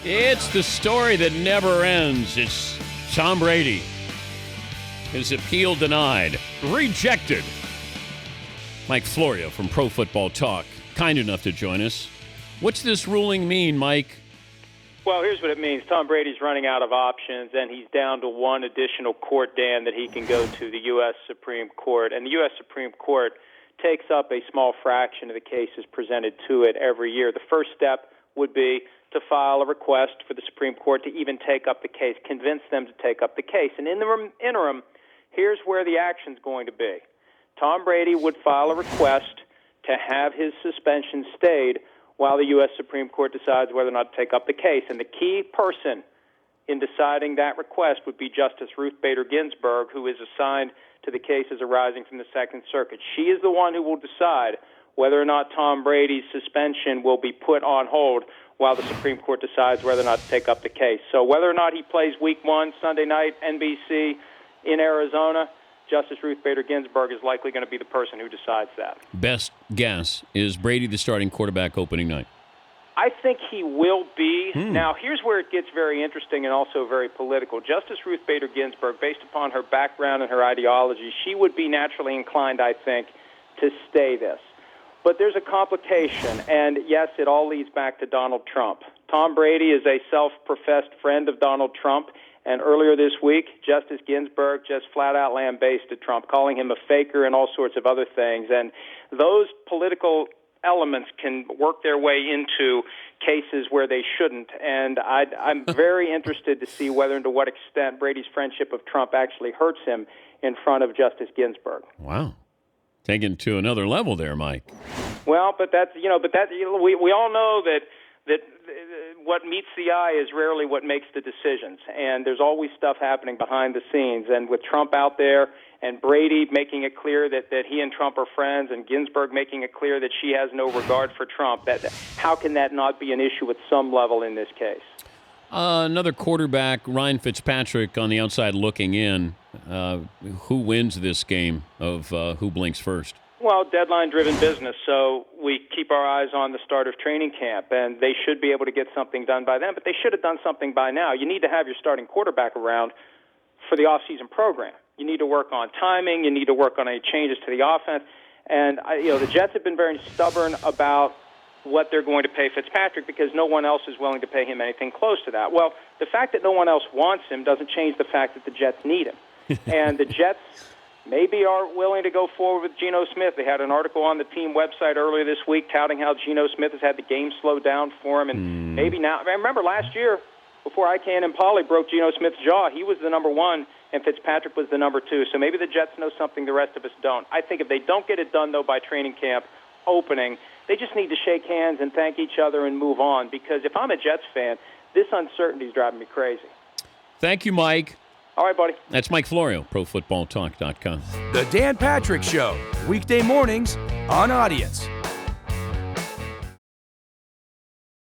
It's the story that never ends. It's Tom Brady. His appeal denied. Rejected. Mike Florio from Pro Football Talk, kind enough to join us. What's this ruling mean, Mike? Well, here's what it means. Tom Brady's running out of options, and he's down to one additional court, Dan, that he can go to, the U.S. Supreme Court. And the U.S. Supreme Court takes up a small fraction of the cases presented to it every year. The first step would be to file a request for the Supreme Court to even take up the case, convince them to take up the case. And in the interim, here's where the action's going to be. Tom Brady would file a request to have his suspension stayed while the U.S. Supreme Court decides whether or not to take up the case. And the key person in deciding that request would be Justice Ruth Bader Ginsburg, who is assigned to the cases arising from the Second Circuit. She is the one who will decide whether or not Tom Brady's suspension will be put on hold while the Supreme Court decides whether or not to take up the case. So whether or not he plays Week 1, Sunday night, NBC, in Arizona, Justice Ruth Bader Ginsburg is likely going to be the person who decides that. Best guess, is Brady the starting quarterback opening night? I think he will be. Now, here's where it gets very interesting and also very political. Justice Ruth Bader Ginsburg, based upon her background and her ideology, she would be naturally inclined, I think, to stay this. But there's a complication, and yes, it all leads back to Donald Trump. Tom Brady is a self-professed friend of Donald Trump, and earlier this week, Justice Ginsburg just flat-out lambasted Trump, calling him a faker and all sorts of other things. And those political elements can work their way into cases where they shouldn't. And I'm very interested to see whether and to what extent Brady's friendship of Trump actually hurts him in front of Justice Ginsburg. Wow. Taken it to another level there, Mike. Well, but we all know that what meets the eye is rarely what makes the decisions, and there's always stuff happening behind the scenes. And with Trump out there and Brady making it clear that he and Trump are friends, and Ginsburg making it clear that she has no regard for Trump, how can that not be an issue at some level in this case? Another quarterback, Ryan Fitzpatrick, on the outside looking in. Who wins this game of who blinks first? Well, deadline-driven business, so we keep our eyes on the start of training camp, and they should be able to get something done by then, but they should have done something by now. You need to have your starting quarterback around for the off-season program. You need to work on timing. You need to work on any changes to the offense. And, the Jets have been very stubborn about what they're going to pay Fitzpatrick because no one else is willing to pay him anything close to that. Well, the fact that no one else wants him doesn't change the fact that the Jets need him. And the Jets maybe are willing to go forward with Geno Smith. They had an article on the team website earlier this week touting how Geno Smith has had the game slow down for him. And maybe now, I remember last year, before ICANN and Poly broke Geno Smith's jaw, he was the number one and Fitzpatrick was the number two. So maybe the Jets know something the rest of us don't. I think if they don't get it done, though, by training camp opening, they just need to shake hands and thank each other and move on. Because if I'm a Jets fan, this uncertainty is driving me crazy. Thank you, Mike. All right, buddy. That's Mike Florio, ProFootballTalk.com. The Dan Patrick Show, weekday mornings on Audience.